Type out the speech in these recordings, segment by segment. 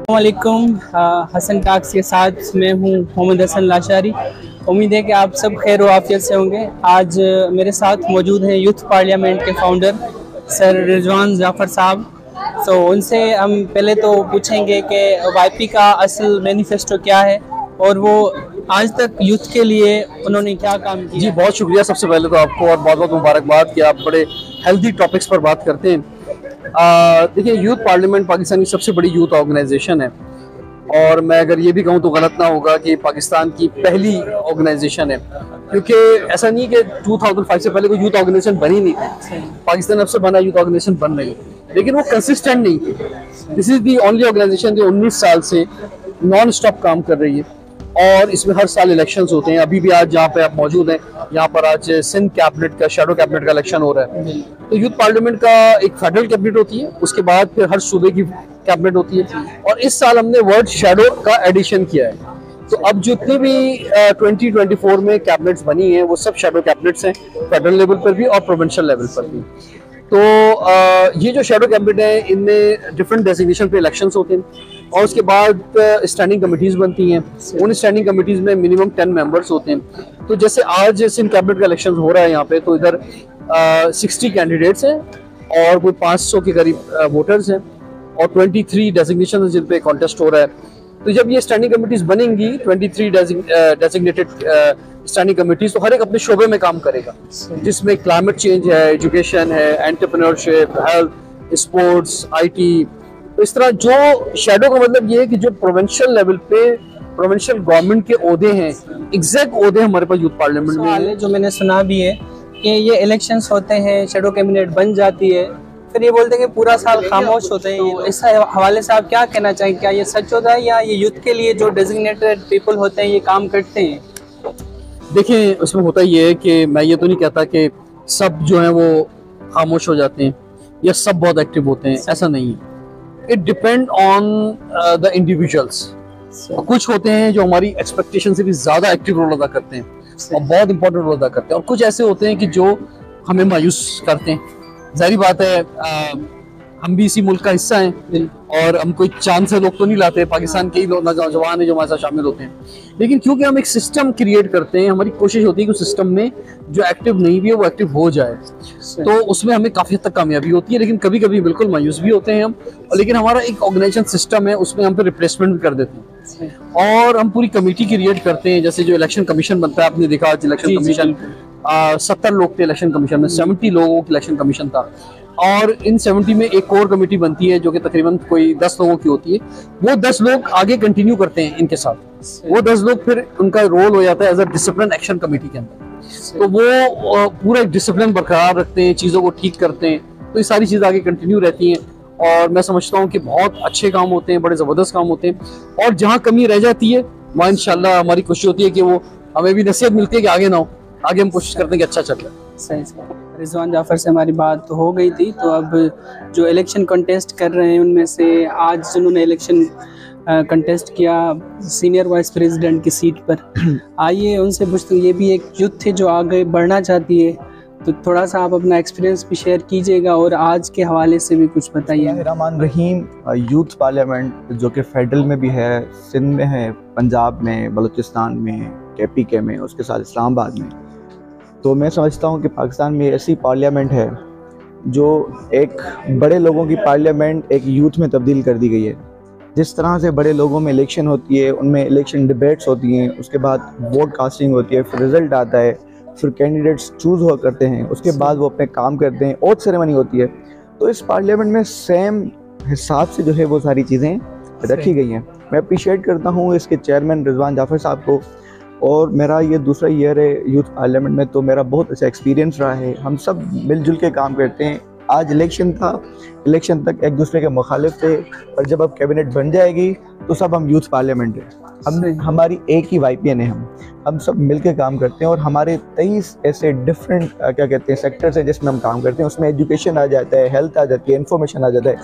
वालेकुम। हसन टाक्स के साथ मैं हूँ मोहम्मद हसन लाशारी। उम्मीद है कि आप सब खैर आफियत से होंगे। आज मेरे साथ मौजूद हैं यूथ पार्लियामेंट के फाउंडर सर रिजवान जाफ़र साहब। तो उनसे हम पहले तो पूछेंगे कि वाईपी का असल मैनिफेस्टो क्या है और वो आज तक यूथ के लिए उन्होंने क्या काम किया। जी बहुत शुक्रिया सबसे पहले तो आपको, और बहुत बहुत मुबारकबाद कि आप बड़े हेल्दी टॉपिक्स पर बात करते हैं। देखिए, यूथ पार्लियामेंट पाकिस्तान की सबसे बड़ी यूथ ऑर्गेनाइजेशन है, और मैं अगर ये भी कहूँ तो गलत ना होगा कि पाकिस्तान की पहली ऑर्गेनाइजेशन है, क्योंकि ऐसा नहीं कि 2005 से पहले कोई यूथ ऑर्गेनाइजेशन बनी नहीं थी। पाकिस्तान अब से बना यूथ ऑर्गेनाइजेशन बन रही है, लेकिन वो कंसिस्टेंट नहीं थी। This is the only organization जो 19 साल से नॉन स्टॉप काम कर रही है, और इसमें हर साल इलेक्शंस होते हैं। अभी भी आज जहाँ पे आप मौजूद हैं, यहाँ पर आज सिंध कैबिनेट का, शैडो कैबिनेट का इलेक्शन हो रहा है। तो यूथ पार्लियामेंट का एक फेडरल कैबिनेट होती है, उसके बाद फिर हर सूबे की कैबिनेट होती है, और इस साल हमने वर्ड शैडो का एडिशन किया है। तो अब जितनी भी 2024 में कैबिनेट्स बनी हैं वो सब शैडो कैबिनेट्स हैं, फेडरल लेवल पर भी और प्रोविंशियल लेवल पर भी। तो ये जो शैडो कैबिनेट है, इनमें डिफरेंट डेजिग्नेशन पे इलेक्शंस होते हैं, और उसके बाद स्टैंडिंग कमेटीज़ बनती हैं। उन स्टैंडिंग कमेटीज़ में मिनिमम 10 मेंबर्स होते हैं। तो जैसे आज सिंध कैबिनेट का इलेक्शन हो रहा है यहाँ पे, तो इधर 60 कैंडिडेट्स हैं और कोई 500 के करीब वोटर्स हैं, और 23 डेजिग्नेशन जिन पे कॉन्टेस्ट हो रहा है। तो जब ये स्टैंडिंग कमेटीज़ बनेंगी, 23 डेजिग्नेटेड स्टैंडिंग कमेटीज़, तो हर एक अपने शोबे में काम करेगा, जिसमें क्लाइमेट चेंज है, एजुकेशन है, एंटरप्रेन्योरशिप, हेल्थ, स्पोर्ट्स, IT। तो इस तरह जो शैडो का मतलब ये है कि जो प्रोविंशियल लेवल पे प्रोविंशियल गवर्नमेंट के ओहदे हैं, एग्जैक्ट ओहदे हमारे पास यूथ पार्लियामेंट में है। जो मैंने सुना भी है कि ये इलेक्शंस होते हैं, शैडो कैबिनेट बन जाती है, फिर ये बोलते हैं कि पूरा साल खामोश होते हैं। तो इस हवाले से आप क्या कहना चाहेंगे? क्या ये सच होता है या ये यूथ के लिए जो डेजिग्नेटेड पीपल होते हैं ये काम करते हैं? देखिए, उसमें होता ये है कि मैं ये तो नहीं कहता कि सब जो हैं वो खामोश हो जाते हैं या सब बहुत एक्टिव होते हैं, ऐसा नहीं है। It depend on the individuals. कुछ होते हैं जो हमारी एक्सपेक्टेशन से भी ज़्यादा एक्टिव रोल अदा करते हैं और बहुत इंपॉर्टेंट रोल अदा करते हैं, और कुछ ऐसे होते हैं कि जो हमें मायूस करते हैं। जाहिर बात है, हम भी इसी मुल्क का हिस्सा हैं, और हम कोई चांद से लोग तो नहीं लाते। पाकिस्तान के ही लोग नौजवान हैं जो हमारे साथ शामिल होते हैं, लेकिन क्योंकि हम एक सिस्टम क्रिएट करते हैं, हमारी कोशिश होती है कि उस सिस्टम में जो एक्टिव नहीं भी है वो एक्टिव हो जाए। तो उसमें हमें काफ़ी हद तक कामयाबी होती है, लेकिन कभी कभी बिल्कुल मायूस भी होते हैं हम। लेकिन हमारा एक ऑर्गेनाइजेशन सिस्टम है, उसमें हम फिर रिप्लेसमेंट भी कर देते हैं, और हम पूरी कमेटी क्रिएट करते हैं। जैसे जो इलेक्शन कमीशन बनता है, आपने देखा आज इलेक्शन कमीशन 70 लोग थे इलेक्शन कमीशन में, 70 लोगों की इलेक्शन कमीशन था, और इन 70 में एक कोर कमेटी बनती है जो कि तकरीबन कोई 10 लोगों की होती है। वो 10 लोग आगे कंटिन्यू करते हैं इनके साथ। वो 10 लोग फिर उनका रोल हो जाता है as a discipline action committee के अंदर। तो वो पूरा एक डिसिप्लिन बरकरार रखते हैं, चीज़ों को ठीक करते हैं। तो ये सारी चीज़ें आगे कंटिन्यू रहती हैं, और मैं समझता हूँ कि बहुत अच्छे काम होते हैं, बड़े ज़बरदस्त काम होते हैं। और जहाँ कमी रह जाती है वहाँ इंशाल्लाह हमारी कोशिश होती है कि वो हमें भी नसीहत मिलती है कि आगे ना हो, आगे हम कोशिश करते हैं कि अच्छा चल रहा है। सही। रिजवान जाफ़र से हमारी बात तो हो गई थी, तो अब जो इलेक्शन कंटेस्ट कर रहे हैं उनमें से आज जिन्होंने इलेक्शन कंटेस्ट किया सीनियर वाइस प्रेसिडेंट की सीट पर, आइए उनसे पूछते हैं। ये भी एक यूथ थे जो आगे बढ़ना चाहती है, तो थोड़ा सा आप अपना एक्सपीरियंस भी शेयर कीजिएगा और आज के हवाले से भी कुछ बताइए। रहमान रहीम, यूथ पार्लियामेंट जो कि फेडरल में भी है, सिंध में है, पंजाब में, बलूचिस्तान में, KPK में, उसके साथ इस्लामाबाद में। तो मैं समझता हूँ कि पाकिस्तान में ऐसी पार्लियामेंट है जो एक बड़े लोगों की पार्लियामेंट एक यूथ में तब्दील कर दी गई है। जिस तरह से बड़े लोगों में इलेक्शन होती है, उनमें इलेक्शन डिबेट्स होती हैं, उसके बाद वोट कास्टिंग होती है, फिर रिज़ल्ट आता है, फिर कैंडिडेट्स चूज़ हुआ करते हैं, उसके बाद वो अपने काम करते हैं, ओथ सेरेमनी होती है। तो इस पार्लियामेंट में सेम हिसाब से जो है वो सारी चीज़ें रखी गई हैं। मैं अप्रिशिएट करता हूँ इसके चेयरमैन रिजवान जाफ़र साहब को, और मेरा ये दूसरा ईयर है यूथ पार्लियामेंट में, तो मेरा बहुत अच्छा एक्सपीरियंस रहा है। हम सब मिलजुल के काम करते हैं। आज इलेक्शन था, इलेक्शन तक एक दूसरे के मुखालिफ थे, और जब अब कैबिनेट बन जाएगी तो सब हम यूथ पार्लियामेंट है। हमारी एक ही YPN है। हम सब मिलकर काम करते हैं, और हमारे 23 ऐसे डिफरेंट क्या कहते हैं सेक्टर्स हैं जिसमें हम काम करते हैं। उसमें एजुकेशन आ जाता है, हेल्थ आ जाती है, इन्फॉर्मेशन आ जाता है,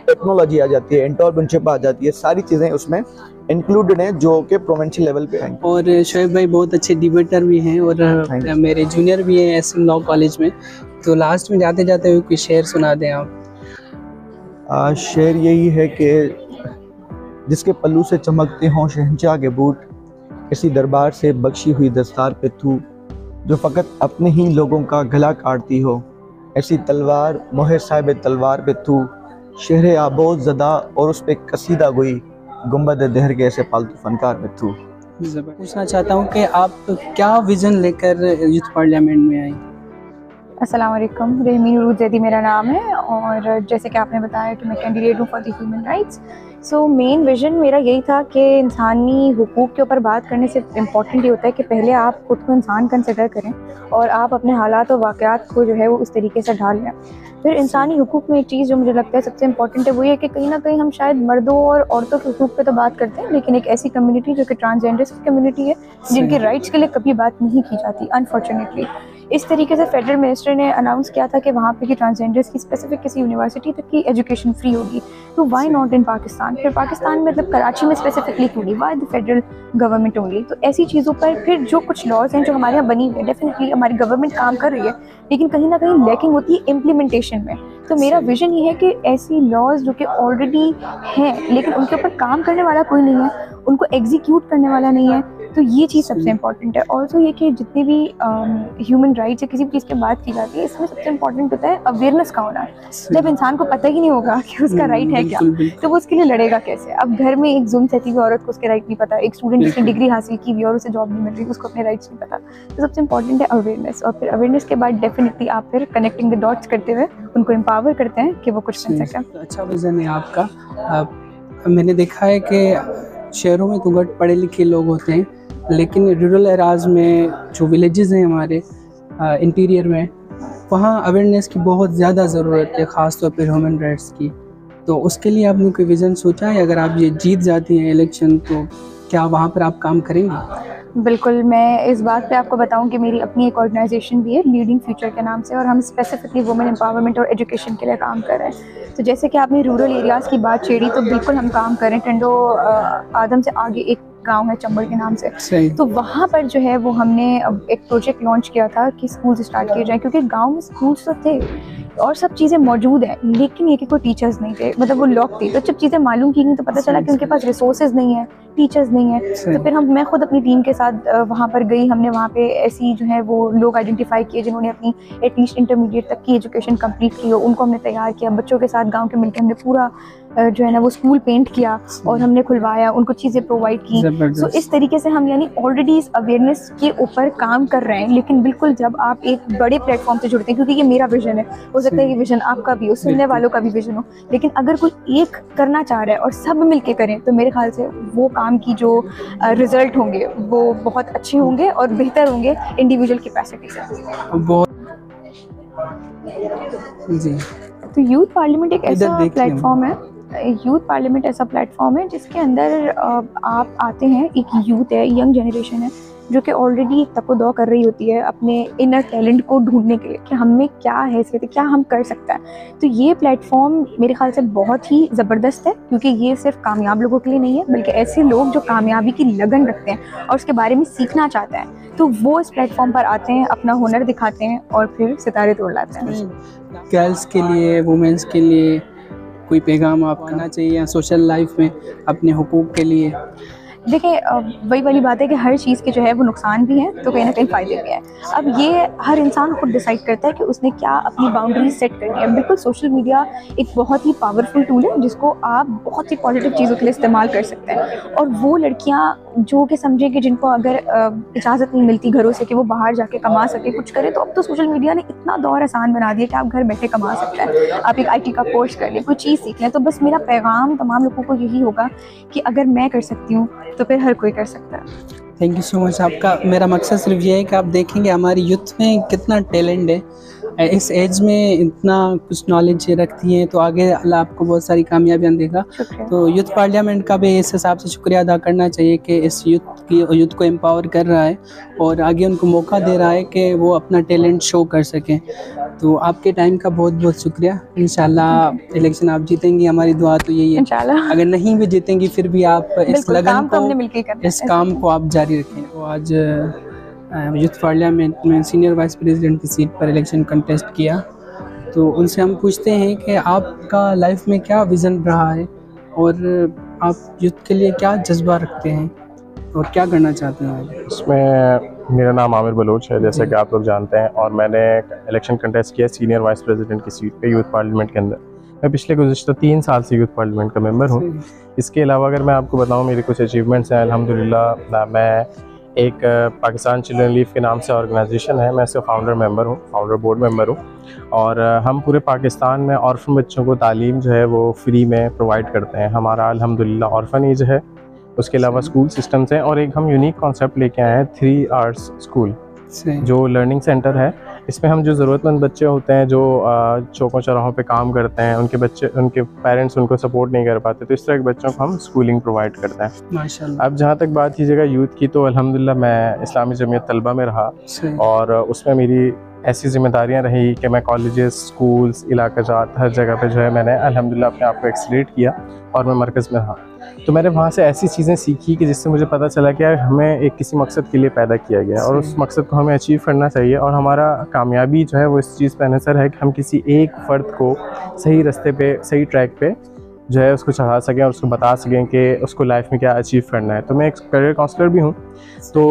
टेक्नोलॉजी आ जाती है, एंटरप्रेन्योरशिप आ जाती है। सारी चीज़ें उसमें इंक्लूडेड हैं जो कि प्रोविंशियल लेवल पे हैं। और शोएब भाई बहुत अच्छे डिबेटर भी हैं, और मेरे जूनियर भी हैं SM लॉ कॉलेज में। तो लास्ट में जाते जाते हुए कोई शेर सुना दें आप। शेर यही है कि जिसके पल्लू से चमकते हों शहंशाह के बूट, किसी दरबार से बख्शी हुई दस्तार पे तू, जो फ़कत अपने ही लोगों का गला काटती हो, ऐसी तलवार मोहे साहिब तलवार पे तू, शहर आबोद ज़दा और उस पे कसीदा गोई, गुंबद दहर के ऐसे पालतू फनकार पे तू। पूछना चाहता हूँ कि आप क्या विज़न लेकर यूथ पार्लियामेंट में आई? अस्सलाम वालेकुम, रहमीन उरूज जैदी मेरा नाम है और जैसे कि आपने बताया कि मैं कैंडिडेट हूँ for the human rights. So main vision मेरा यही था कि इंसानी हुकूक़ के ऊपर बात करने से इम्पॉर्टेंट ये होता है कि पहले आप खुद को इंसान कंसिडर करें और आप अपने हालात और वाक़यात को जो है वो उस तरीके से ढाल लें। फिर इंसानी हुकूक़ में एक चीज़ जो मुझे लगता है सबसे इम्पॉर्टेंट है वो ये कि कहीं ना कहीं हम शायद मर्दों और औरतों के हुकूक़ पे तो बात करते हैं, लेकिन एक ऐसी कम्युनिटी जो कि ट्रांसजेंडर्स की कम्युनिटी है जिनके राइट्स के लिए कभी बात नहीं की जाती अनफॉर्चुनेटली। इस तरीके से फेडरल मिनिस्टर ने अनाउंस किया था कि वहाँ पे की ट्रांसजेंडर्स की स्पेसिफिक किसी यूनिवर्सिटी तक की एजुकेशन फ्री होगी, तो वाई नॉट इन पाकिस्तान। फिर पाकिस्तान में मतलब कराची में स्पेसिफिकली क्यों नहीं, why the federal government only. तो ऐसी चीज़ों पर फिर जो कुछ लॉज हैं जो हमारे यहाँ बनी हुई है, डेफिनेटली हमारी गवर्नमेंट काम कर रही है, लेकिन कहीं ना कहीं लैकिंग होती है इम्प्लीमेंटेशन में। तो मेरा विजन ये है कि ऐसी लॉज जो कि ऑलरेडी हैं लेकिन उनके ऊपर काम करने वाला कोई नहीं है, उनको एग्जीक्यूट करने वाला नहीं है, तो ये चीज़ सबसे इम्पॉर्टेंट है। ऑल्सो ये कि जितनी भी ह्यूमन राइट्स या किसी भी चीज़ की बात की जाती है, इसमें सबसे इम्पॉर्टेंट होता है अवेयरनेस का होना। जब इंसान को पता ही नहीं होगा कि उसका राइट है क्या, तो वो उसके लिए लड़ेगा कैसे। अब घर में एक जुल्म सहती हुई औरत को उसके राइट नहीं पता, एक स्टूडेंट जिसने डिग्री हासिल की हुई और उसे जॉब नहीं मिल रही, उसको अपने राइट्स नहीं पता। तो सबसे इम्पॉर्टेंट है अवेयरनेस, और फिर अवेयरनेस के बाद डेफिनेटली आप फिर कनेक्टिंग द डॉट्स करते हुए उनको एम्पावर करते हैं कि वो कुछ कर सकें। अच्छा विज़न है आपका। मैंने देखा है कि शहरों में तो घट पढ़े लिखे लोग होते हैं, लेकिन रूरल एराज में जो विलेजेस हैं हमारे इंटीरियर में, वहाँ अवेयरनेस की बहुत ज़्यादा ज़रूरत है, ख़ास तौर पर ह्यूमन राइट्स की। तो उसके लिए आपने कोई विज़न सोचा है? अगर आप ये जीत जाती हैं इलेक्शन तो क्या वहाँ पर आप काम करेंगे? बिल्कुल, मैं इस बात पे आपको बताऊं कि मेरी अपनी एक ऑर्गेनाइजेशन भी है लीडिंग फ्यूचर के नाम से, और हम स्पेसिफिकली वुमेन एम्पावरमेंट और एजुकेशन के लिए काम कर रहे हैं। तो जैसे कि आपने रूरल एरियाज़ की बात छेड़ी, तो बिल्कुल हम काम कर रहे हैं। टंडो आदम से आगे एक गांव है चंबल के नाम से, तो वहाँ पर जो है वो हमने एक प्रोजेक्ट लॉन्च किया था कि स्कूल्स स्टार्ट किए जाएँ, क्योंकि गांव में स्कूल्स तो थे और सब चीज़ें मौजूद हैं, लेकिन ये कि कोई टीचर्स नहीं थे, मतलब वो लॉक थे। तो जब चीज़ें मालूम की गई तो पता चला कि उनके पास रिसोर्सेज नहीं है, टीचर्स नहीं है। तो फिर मैं खुद अपनी टीम के साथ वहाँ पर गई। हमने वहाँ पे ऐसी जो है वो लोग आइडेंटिफाई किए जिन्होंने अपनी एटलीस्ट इंटरमीडिएट तक की एजुकेशन कंप्लीट की हो, उनको हमने तैयार किया। बच्चों के साथ गाँव के मिलकर हमने पूरा जो है ना वो स्कूल पेंट किया और हमने खुलवाया, उनको चीज़ें प्रोवाइड की। सो इस तरीके से हम यानी ऑलरेडी इस अवेयरनेस के ऊपर काम कर रहे हैं। लेकिन बिल्कुल जब आप एक बड़े प्लेटफॉर्म से जुड़ते हैं, क्योंकि ये मेरा विजन है, हो सकता है ये विजन आपका भी हो, सुनने वालों का भी विजन हो, लेकिन अगर कोई एक करना चाह रहा है और सब मिलके करें, तो मेरे ख्याल से वो काम की जो रिजल्ट होंगे वो बहुत अच्छे होंगे और बेहतर होंगे इंडिविजुअल कैपेसिटी से। बहुत जी। तो यूथ पार्लियामेंट एक ऐसा प्लेटफॉर्म है, यूथ पार्लियामेंट ऐसा प्लेटफॉर्म है जिसके अंदर आप आते हैं, एक यूथ है, यंग जनरेशन है जो कि ऑलरेडी तको-दौ कर रही होती है अपने इनर टैलेंट को ढूंढने के लिए कि हम में क्या हैसियत है, क्या हम कर सकते हैं। तो ये प्लेटफॉर्म मेरे ख्याल से बहुत ही ज़बरदस्त है, क्योंकि ये सिर्फ कामयाब लोगों के लिए नहीं है, बल्कि ऐसे लोग जो कामयाबी की लगन रखते हैं और उसके बारे में सीखना चाहते हैं, तो वो इस प्लेटफॉर्म पर आते हैं, अपना हुनर दिखाते हैं और फिर सितारे तोड़ लाते हैं। गर्ल्स के लिए, वुमेंस के लिए कोई पैगाम आप करना चाहिए या सोशल लाइफ में अपने हुकूक के लिए? देखिए, वही वाली बात है कि हर चीज़ के जो है वो नुकसान भी हैं तो कहीं ना कहीं फ़ायदे भी हैं। अब ये हर इंसान खुद डिसाइड करता है कि उसने क्या अपनी बाउंड्रीज सेट करनी है। बिल्कुल, सोशल मीडिया एक बहुत ही पावरफुल टूल है जिसको आप बहुत ही पॉजिटिव चीज़ों के लिए इस्तेमाल कर सकते हैं। और वो लड़कियाँ जो कि समझे कि जिनको अगर इजाज़त नहीं मिलती घरों से कि वो बाहर जाके कमा सके, कुछ करे, तो अब तो सोशल मीडिया ने इतना दौर आसान बना दिया कि आप घर बैठे कमा सकते हैं। आप एक IT का कोर्स कर लें, कोई चीज़ सीख लें। तो बस मेरा पैगाम तमाम लोगों को यही होगा कि अगर मैं कर सकती हूँ तो फिर हर कोई कर सकता है। Thank you so much. आपका मेरा मकसद सिर्फ ये है कि आप देखेंगे हमारी यूथ में कितना टैलेंट है, इस एज में इतना कुछ नॉलेज रखती हैं, तो आगे अल्लाह आपको बहुत सारी कामयाबियाँ देगा। तो यूथ पार्लियामेंट का भी इस हिसाब से शुक्रिया अदा करना चाहिए कि इस यूथ को एम्पावर कर रहा है और आगे उनको मौका दे रहा है कि वो अपना टैलेंट शो कर सकें। तो आपके टाइम का बहुत बहुत शुक्रिया। इंशाल्लाह इलेक्शन आप जीतेंगी, हमारी दुआ तो यही है। इंशाल्लाह। अगर नहीं भी जीतेंगी फिर भी आप इस लगन को, इस काम को आप जारी रखें। तो आज यूथ पार्लियामेंट में सीनियर वाइस प्रेसिडेंट की सीट पर इलेक्शन कंटेस्ट किया, तो उनसे हम पूछते हैं कि आपका लाइफ में क्या विज़न रहा है और आप यूथ के लिए क्या जज्बा रखते हैं और क्या करना चाहते हैं आगे? इसमें मेरा नाम आमिर बलोच है, जैसा कि आप लोग जानते हैं, और मैंने इलेक्शन कंटेस्ट किया सीनियर वाइस प्रेसिडेंट की सीट पे यूथ पार्लियामेंट के अंदर। मैं पिछले गुज़श्ता 3 साल से यूथ पार्लियामेंट का मेंबर हूँ। इसके अलावा अगर मैं आपको बताऊँ मेरे कुछ अचीवमेंट्स हैं, अल्हम्दुलिल्लाह मैं एक पाकिस्तान चिल्ड्रन लीफ के नाम से ऑर्गेनाइजेशन है, मैं इसका फाउंडर मेंबर हूँ, फाउंडर बोर्ड मेंबर हूँ। और हम पूरे पाकिस्तान में ऑर्फन बच्चों को तालीम जो है वो फ्री में प्रोवाइड करते हैं। हमारा अल्हम्दुलिल्लाह ऑर्फनेज है, उसके अलावा स्कूल सिस्टम्स हैं, और एक हम यूनिक कॉन्सेप्ट लेके आए हैं 3 आवर्स स्कूल, जो लर्निंग सेंटर है। इसमें हम जो ज़रूरतमंद बच्चे होते हैं, जो चौकों चौराहों पे काम करते हैं, उनके पेरेंट्स उनको सपोर्ट नहीं कर पाते, तो इस तरह के बच्चों को हम स्कूलिंग प्रोवाइड करते हैं माशाल्लाह। अब जहाँ तक बात कीजिएगा यूथ की, तो अल्हम्दुलिल्लाह मैं इस्लामी जमीयत तलबा में रहा, और उसमें मेरी ऐसी जिम्मेदारियाँ रही कि मैं कॉलेजेस, स्कूल्स, इलाका जात हर जगह पे जो है मैंने अल्हम्दुलिल्लाह अपने आप को एक्सलेट किया, और मैं मरकज़ में रहा। तो मैंने वहाँ से ऐसी चीज़ें सीखी कि जिससे मुझे पता चला कि यार हमें एक किसी मकसद के लिए पैदा किया गया, और उस मकसद को हमें अचीव करना चाहिए, और हमारा कामयाबी जो है वो इस चीज़ पर अनसर है कि हम किसी एक फ़र्द को सही रास्ते पे, सही ट्रैक पे जो है उसको चढ़ा सकें, और उसको बता सकें कि उसको लाइफ में क्या अचीव करना है। तो मैं एक करियर काउंसलर भी हूँ, तो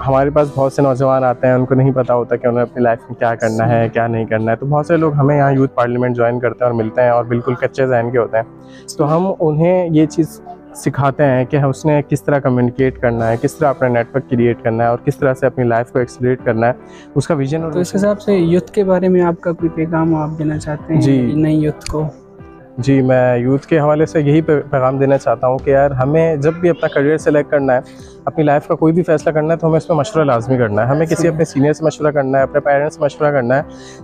हमारे पास बहुत से नौजवान आते हैं, उनको नहीं पता होता कि उन्हें अपनी लाइफ में क्या करना है, क्या नहीं करना है। तो बहुत से लोग हमें यहाँ यूथ पार्लियामेंट ज्वाइन करते हैं और मिलते हैं, और बिल्कुल कच्चे जहन के होते हैं, तो हम उन्हें ये चीज़ सिखाते हैं कि उसने किस तरह कम्युनिकेट करना है, किस तरह अपना नेटवर्क क्रिएट करना है, और किस तरह से अपनी लाइफ को एक्सलेट करना है, उसका विजन। तो इस हिसाब से यूथ के बारे में आपका कोई पैगाम आप देना चाहते हैं जी नई यूथ को? जी, मैं यूथ के हवाले से यही पैगाम देना चाहता हूँ कि यार हमें जब भी अपना करियर सेलेक्ट करना है, अपनी लाइफ का कोई भी फैसला करना है, तो हमें इसमें मशवरा लाजमी करना है। हमें किसी अपने सीनियर से मशवरा करना है, अपने पेरेंट्स से मशवरा करना है,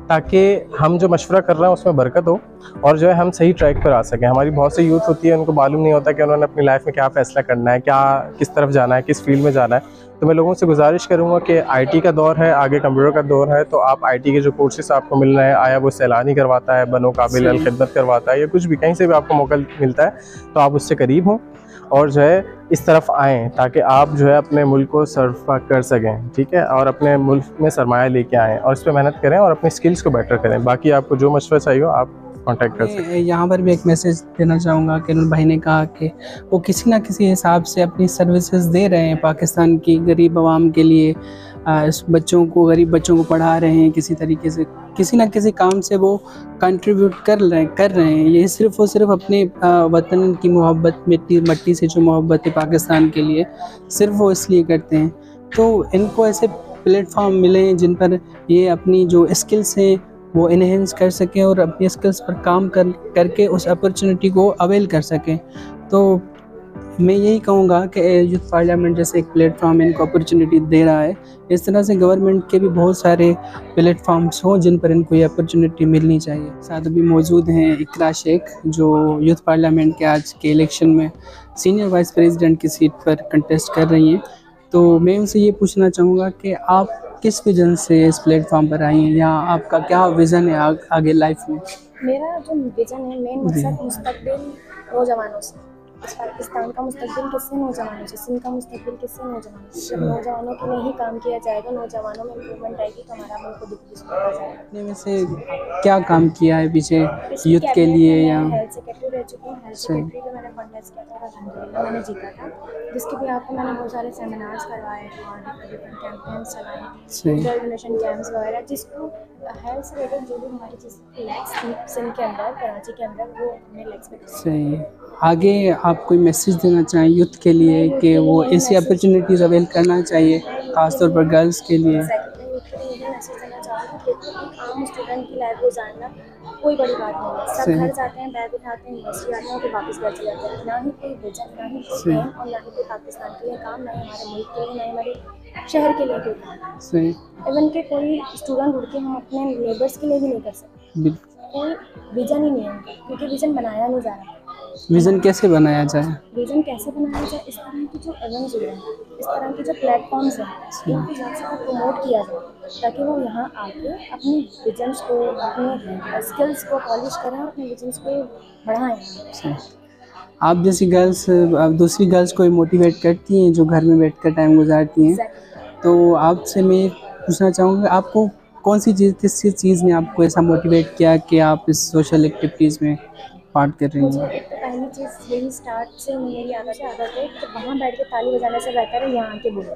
ताकि हम जो मशवरा कर रहे हैं उसमें बरकत हो, और जो है हम सही ट्रैक पर आ सकें। हमारी बहुत सी यूथ होती है, उनको मालूम नहीं होता कि उन्होंने अपनी लाइफ में क्या फ़ैसला करना है, किस तरफ जाना है, किस फील्ड में जाना है। तो मैं लोगों से गुजारिश करूँगा कि IT का दौर है, आगे कंप्यूटर का दौर है, तो आप IT के जो कोर्सेस आपको मिल रहे हैं, आया वो सैलानी करवाता है, बनो काबिल अल खिदमत करवाता है, या कुछ भी कहीं से भी आपको मौका मिलता है, तो आप उससे करीब हों और जो है इस तरफ आएँ, ताकि आप जो है अपने मुल्क को सर्व कर सकें, ठीक है, और अपने मुल्क में सरमाया लेके आएँ, और इस पर मेहनत करें और अपनी स्किल्स को बेटर करें। बाकी आपको जो मशवरा चाहिए हो आप कांटेक्ट कर सकते हैं। यहाँ पर भी एक मैसेज देना चाहूँगा कि भाई ने कहा कि वो किसी न किसी हिसाब से अपनी सर्विसेज दे रहे हैं पाकिस्तान की गरीब आवाम के लिए, इस गरीब बच्चों को पढ़ा रहे हैं, किसी तरीके से किसी न किसी काम से वो कंट्रीब्यूट कर रहे हैं। ये सिर्फ़ और सिर्फ अपने वतन की मोहब्बत, मट्टी से जो मोहब्बत है पाकिस्तान के लिए, सिर्फ वो इसलिए करते हैं। तो इनको ऐसे प्लेटफॉर्म मिले जिन पर ये अपनी जो स्किल्स हैं वो इन्हेंस कर सकें, और अपनी स्किल्स पर काम करके उस अपॉर्चुनिटी को अवेल कर सकें। तो मैं यही कहूँगा कि यूथ पार्लियामेंट जैसे एक प्लेटफॉर्म इनको अपॉर्चुनिटी दे रहा है, इस तरह से गवर्नमेंट के भी बहुत सारे प्लेटफॉर्म्स हों जिन पर इनको ये अपॉर्चुनिटी मिलनी चाहिए। साथ अभी मौजूद हैं इकरा शेख, जो यूथ पार्लियामेंट के आज के इलेक्शन में सीनियर वाइस प्रेसिडेंट की सीट पर कंटेस्ट कर रही हैं। तो मैं उनसे ये पूछना चाहूँगा कि आप किस विजन से इस प्लेटफॉर्म पर आई हैं, या आपका क्या विज़न है आगे लाइफ में? मेरा जो विज़न है, मेन मकसद मुस्तकबिल नौजवानों से, इस पाकिस्तान का मुस्तकबिल किससे? नौजवानों से। सिंध का मुस्तकबिल किससे? नौजवानों से। जब नौजवानों के लिए ही काम किया जाएगा, नौजवानों में इम्प्रूवमेंट आएगी, तो हमारा मुल्क खुद होता जाएगा। अपने में से क्या काम किया है पीछे यूथ के लिए? या हेल्थ सेक्रेटरी रह चुकी हूँ, हेल्थ सेक्रेटरी पे मैंने कॉन्टेस्ट किया था, अल्हम्दुलिल्लाह मैंने जीता था, जिसके भी आपको मैंने बहुत सारे सेमिनार्स करवाए और डिफरेंट कैंपेन्स चलाए, डोनेशन कैंप्स वगैरह, जिसको हेल्थ से रिलेटेड जो भी हमारी चीज़ लैक्स सिंध के अंदर, कराची के अंदर, वो हमने लैक्स में। सही। आगे आप कोई मैसेज देना चाहें यूथ के लिए कि वो ऐसी अपॉर्चुनिटीज़ अवेल करना चाहिए, ख़ासतौर पर गर्ल्स के लिए? मैसेज देना चाहूँगी कि आम स्टूडेंट की लाइफ गुजारना कोई बड़ी बात नहीं है। सब घर जाते हैं, बैग उठाते हैं, यूनिवर्सिटी आते हैं, फिर वापस घर चले जाते हैं। ना ही कोई विजन, ना ही कोई एम, और ना ही कोई पाकिस्तान के लिए काम, ना ही हमारे मुल्क के लिए, ना ही हमारे शहर के लिए कोई काम। इवन के कोई स्टूडेंट उठ के हम अपने नेबर्स के लिए भी नहीं कर सकते। कोई विजन ही नहीं है उनका, क्योंकि विजन बनाया नहीं जा रहा। विज़न कैसे बनाया जाए? विज़न कैसे बनाया जाए? इस तरह की जो इवेंट्स हो रहे हैं, इस तरह के जो प्लेटफॉर्म्स हैं, इनको ज़्यादा से ज़्यादा प्रमोट किया जाए, ताकि वो यहाँ आके अपनी विजन्स को, अपने स्किल्स को पॉलिश करें, अपने विजन्स को बढ़ाएं। आप जैसी गर्ल्स दूसरी गर्ल्स को मोटिवेट करती हैं जो घर में बैठकर टाइम गुजारती हैं, तो आपसे मैं पूछना चाहूँगा आपको कौन सी चीज़, किस चीज़ ने आपको ऐसा मोटिवेट किया कि आप इस सोशल एक्टिविटीज़ में पार्ट कर रही हैं? पहले पहली चीज़ यही स्टार्ट से मेरी आदत है कि वहाँ बैठ के ताली बजाने से बेहतर है यहाँ आके बोलो,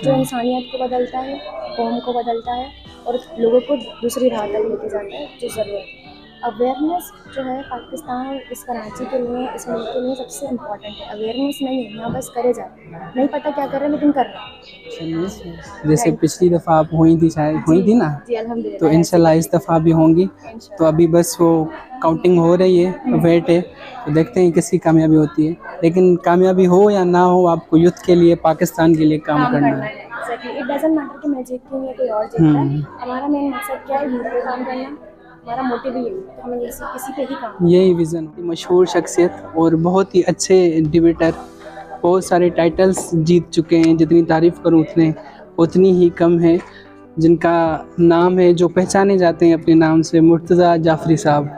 जो इंसानियत को बदलता है, कौम को बदलता है और लोगों को दूसरी राह तक लेके जाता है जो ज़रूरत है। अवेयरनेस जो है पाकिस्तान और इस कराची के लिए, इस मुल्क के लिए सबसे इम्पोर्टेंट है। अवेयरनेस नहीं है, यहाँ बस करे जाए, नहीं पता क्या कर रहे हैं लेकिन कर रहे हैं। जैसे पिछली दफ़ा आप हुई थी, शायद हुई थी ना, जी अल्हम्दुलिल्लाह। तो इंशाल्लाह इस दफ़ा भी होंगी। तो अभी बस वो काउंटिंग हो रही है, वेट है, तो देखते हैं किसकी कामयाबी होती है। लेकिन कामयाबी हो या ना हो, आपको यूथ के लिए, पाकिस्तान के लिए काम करना है। इट डजंट मैटर कि मैं जीतती हूँ या कोई और जीतता है, हमारा मेन मकसद क्या है, यूथ पे काम करना। हमारा मोटिव यही है, हमें किसी पे ही काम, यही विज़न। मशहूर शख्सियत और बहुत ही अच्छे डिबेटर, बहुत सारे टाइटल्स जीत चुके हैं, जितनी तारीफ़ करूँ उतनी ही कम है। जिनका नाम है, जो पहचाने जाते हैं अपने नाम से, मुर्तज़ा जाफरी साहब।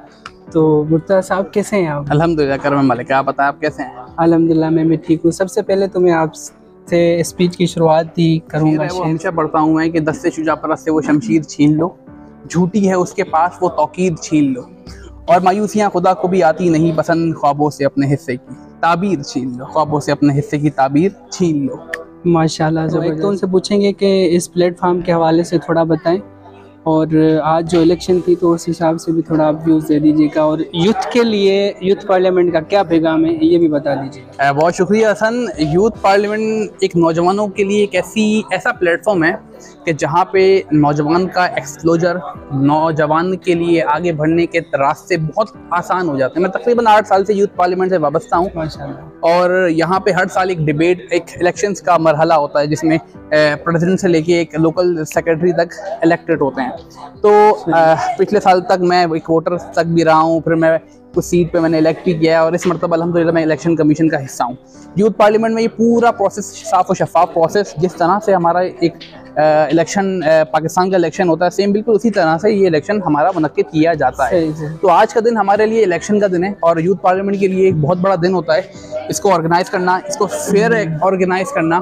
तो मुर्तज़ा साहब कैसे हैं आप? अल्हम्दुलिल्लाह करम मालिक, आप बताएं आप कैसे हैं? अल्हम्दुलिल्लाह मैं भी ठीक हूँ। सबसे पहले तो मैं आपसे स्पीच की शुरुआत ही करूँगा। वो हमेशा पढ़ता हूँ मैं कि दस्ते शुजा परस्त से वो शमशीर छीन लो, झूठी है उसके पास वो तौकीद छीन लो, और मायूसियाँ खुदा को भी आती नहीं पसंद, ख्वाबों से अपने हिस्से की ताबीर छीन लो, ख्वाबों से अपने हिस्से की ताबीर छीन लो। माशाल्लाह ज़बरदस्त। तो उनसे पूछेंगे कि इस प्लेटफार्म के हवाले से थोड़ा बताएं, और आज जो इलेक्शन थी तो उस हिसाब से भी थोड़ा आप व्यूज़ दे दीजिएगा, और यूथ के लिए यूथ पार्लियामेंट का क्या पैगाम है ये भी बता दीजिएगा। बहुत शुक्रिया हसन। यूथ पार्लियामेंट एक नौजवानों के लिए एक ऐसा प्लेटफॉर्म है कि जहाँ पे नौजवान का एक्सप्लोजर, नौजवान के लिए आगे बढ़ने के रास्ते बहुत आसान हो जाते हैं। मैं तकरीबन 8 साल से यूथ पार्लियामेंट से वाबस्ता हूँ, माशाल्लाह। और यहाँ पे हर साल एक डिबेट, एक इलेक्शंस का मरहला होता है जिसमें प्रेसिडेंट से लेके एक लोकल सेक्रेटरी तक इलेक्टेड होते हैं। तो पिछले साल तक मैं एक वोटर तक भी रहा हूँ, फिर मैं उस सीट पे मैंने इलेक्ट भी किया है, और इस मरतबा अल्हम्दुलिल्लाह मैं इलेक्शन कमीशन का हिस्सा हूँ। यूथ पार्लियामेंट में ये पूरा प्रोसेस, साफ़ और शफाफ प्रोसेस, जिस तरह से हमारा एक इलेक्शन पाकिस्तान का इलेक्शन होता है, सेम बिल्कुल उसी तरह से ये इलेक्शन हमारा मुनक्किद किया जाता है। तो आज का दिन हमारे लिए इलेक्शन का दिन है, और यूथ पार्लियामेंट के लिए एक बहुत बड़ा दिन होता है इसको ऑर्गेनाइज़ करना, इसको फेयर ऑर्गेनाइज़ करना,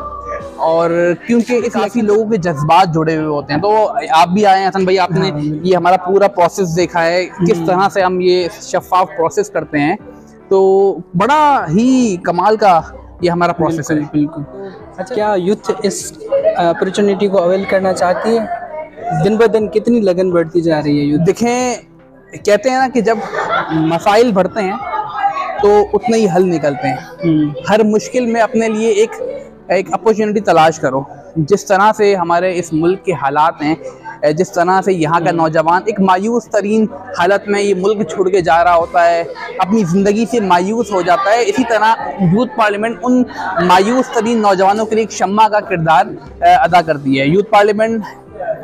और क्योंकि काफ़ी लोगों के जज्बात जुड़े हुए होते हैं। तो आप भी आए हैं हसन भाई, आपने ये हमारा पूरा प्रोसेस देखा है, किस तरह से हम ये शफाफ प्रोसेस करते हैं, तो बड़ा ही कमाल का ये हमारा प्रोसेस है। बिल्कुल। अच्छा, क्या यूथ इस अपॉर्चुनिटी को अवेल करना चाहती है? दिन ब दिन कितनी लगन बढ़ती जा रही है यूथ? देखें, कहते हैं ना कि जब मसाइल बढ़ते हैं तो उतने ही हल निकलते हैं। हर मुश्किल में अपने लिए एक अपॉर्चुनिटी तलाश करो। जिस तरह से हमारे इस मुल्क के हालात हैं, जिस तरह से यहाँ का नौजवान एक मायूस तरीन हालत में ये मुल्क छोड़ के जा रहा होता है, अपनी ज़िंदगी से मायूस हो जाता है, इसी तरह यूथ पार्लियामेंट उन मायूस तरीन नौजवानों के लिए एक शम्मा का किरदार अदा करती है। यूथ पार्लियामेंट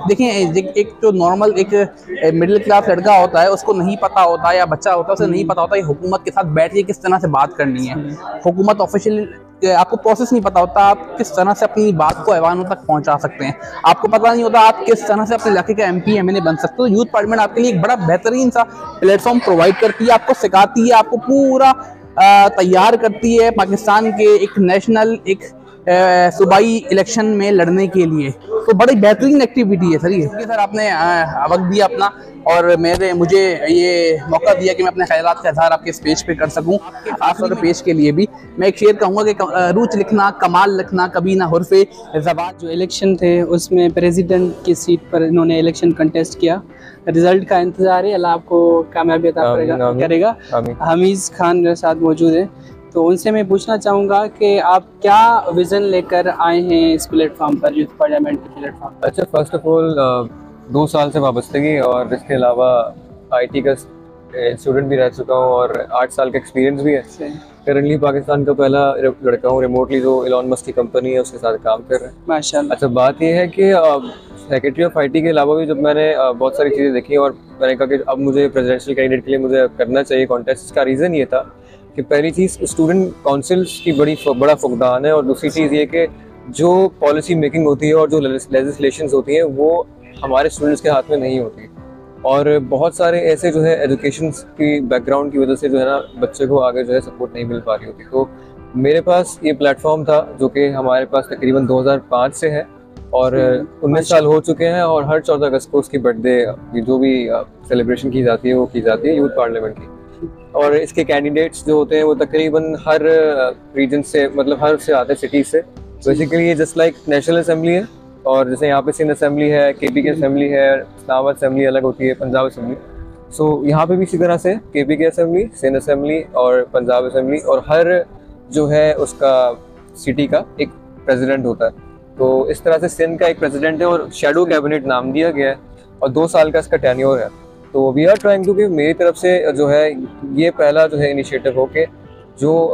देखें, एक जो नॉर्मल एक मिडिल क्लास लड़का होता है, उसको नहीं पता होता, या बच्चा होता है उसे नहीं पता होता कि हुकूमत के साथ बैठ के किस तरह से बात करनी है। हुकूमत ऑफिशियल आपको प्रोसेस नहीं पता होता, आप किस तरह से अपनी बात को ऐवानों तक पहुंचा सकते हैं, आपको पता नहीं होता आप किस तरह से अपने इलाके का MP MLA बन सकते हो। यूथ पार्लियामेंट आपके लिए एक बड़ा बेहतरीन सा प्लेटफॉर्म प्रोवाइड करती है, आपको सिखाती है, आपको पूरा तैयार करती है पाकिस्तान के एक नेशनल, एक सूबाई इलेक्शन में लड़ने के लिए। तो बड़ी बेहतरीन एक्टिविटी है सर ये। सर आपने वक्त दिया अपना, और मुझे ये मौका दिया कि मैं अपने ख्यालात का इजहार आपके इस पेज पे कर सकूं। आपके पेज के लिए भी मैं एक शेर कहूँगा कि रूच लिखना कमाल लिखना कभी ना हुर्फे ज़बान। जो इलेक्शन थे उसमें प्रेसिडेंट की सीट पर इन्होंने इलेक्शन कंटेस्ट किया, रिजल्ट का इंतज़ार है, अल्लाह आपको कामयाबी अता करेगा। हमीज़ खान मेरे साथ मौजूद हैं, तो उनसे मैं पूछना चाहूँगा कि आप क्या विज़न लेकर आए हैं इस प्लेटफॉर्म पर, यूथ पार्लियामेंट के प्लेटफॉर्म पर? अच्छा, फर्स्ट ऑफ ऑल 2 साल से वाबस्तगी, और इसके अलावा IT का स्टूडेंट भी रह चुका हूँ, और 8 साल का एक्सपीरियंस भी है। करंटली पाकिस्तान का पहला लड़का हूँ रिमोटली जो एलोन मस्क की कंपनी है उसके साथ काम कर रहा है। माशाल्लाह। अच्छा, बात यह है कि सेक्रेटरी ऑफ IT के अलावा भी जब मैंने बहुत सारी चीज़ें देखी, और मैंने कहा कि अब मुझे प्रेसिडेंशियल कैंडिडेट के लिए मुझे करना चाहिए कॉन्टेस्ट। का रीज़न ये था कि पहली चीज़ स्टूडेंट काउंसिल्स की बड़ा फुकदान है, और दूसरी चीज़ ये कि जो पॉलिसी मेकिंग होती है और जो लेजिस्लेशंस होती हैं वो हमारे स्टूडेंट्स के हाथ में नहीं होती, और बहुत सारे ऐसे जो है एजुकेशन की बैकग्राउंड की वजह से जो है ना बच्चे को आगे जो है सपोर्ट नहीं मिल पा रही होती। तो मेरे पास ये प्लेटफॉर्म था जो कि हमारे पास तकरीबन 2005 से है, और 19 साल हो चुके हैं, और हर 14 अगस्त को उसकी बर्थडे जो भी सेलिब्रेशन की जाती है वो की जाती है यूथ पार्लियामेंट की। और इसके कैंडिडेट्स जो होते हैं वो तकरीबन हर रीजन से, मतलब हर से आते हैं सिटी से। बेसिकली ये जस्ट लाइक नेशनल असेंबली है, और जैसे यहाँ पे सिंध असेंबली है, केपी की असेंबली है, इस्लामाबाद असेंबली अलग होती है, पंजाब असेंबली। सो यहाँ पे भी इसी तरह से केपी की असेंबली, सिंध असेंबली और पंजाब असेंबली, और हर जो है उसका सिटी का एक प्रेसिडेंट होता है। तो इस तरह से सिंध का एक प्रेसिडेंट है और शेडो कैबिनेट नाम दिया गया है, और 2 साल का इसका टेन्योर है। तो वी आर ट्राइंग टू, कि मेरी तरफ से जो है ये पहला जो है इनिशिएटिव हो के जो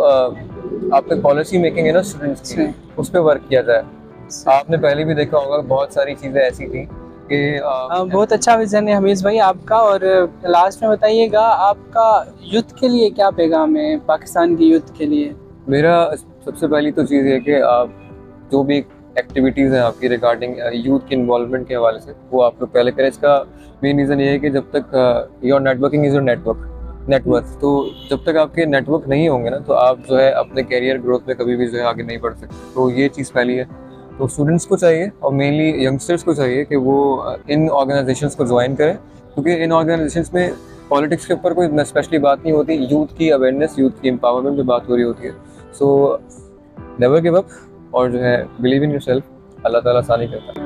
आपके पॉलिसी मेकिंग है ना स्टूडेंट्स की, उस पर वर्क किया जाए। आपने पहले भी देखा होगा बहुत सारी चीज़ें ऐसी थी कि बहुत अच्छा विजन है हमीज भाई आपका। और लास्ट में बताइएगा आपका यूथ के लिए क्या पैगाम है, पाकिस्तान की यूथ के लिए? मेरा सबसे पहली तो चीज़ है कि आप जो भी एक्टिविटीज़ हैं आपकी रिगार्डिंग यूथ के इन्वॉल्वमेंट के हवाले से, वो आप लोग पहले करें। इसका मेन रीज़न ये है कि जब तक your networking is your network, तो जब तक आपके नेटवर्क नहीं होंगे ना, तो आप जो है अपने कैरियर ग्रोथ में कभी भी जो है आगे नहीं बढ़ सकते। तो ये चीज़ पहली है। तो स्टूडेंट्स को चाहिए, और मेनली यंगस्टर्स को चाहिए, कि वो इन ऑर्गेनाइजेशंस को ज्वाइन करें, क्योंकि इन ऑर्गेनाइजेशंस में पॉलिटिक्स के ऊपर कोई स्पेशली बात नहीं होती, यूथ की अवेयरनेस, यूथ की एम्पावरमेंट पे बात हो रही होती है। सो नेवर गिव अप, और जो है बिलीव इन योरसेल्फ, अल्लाह ताला आसानी करता है।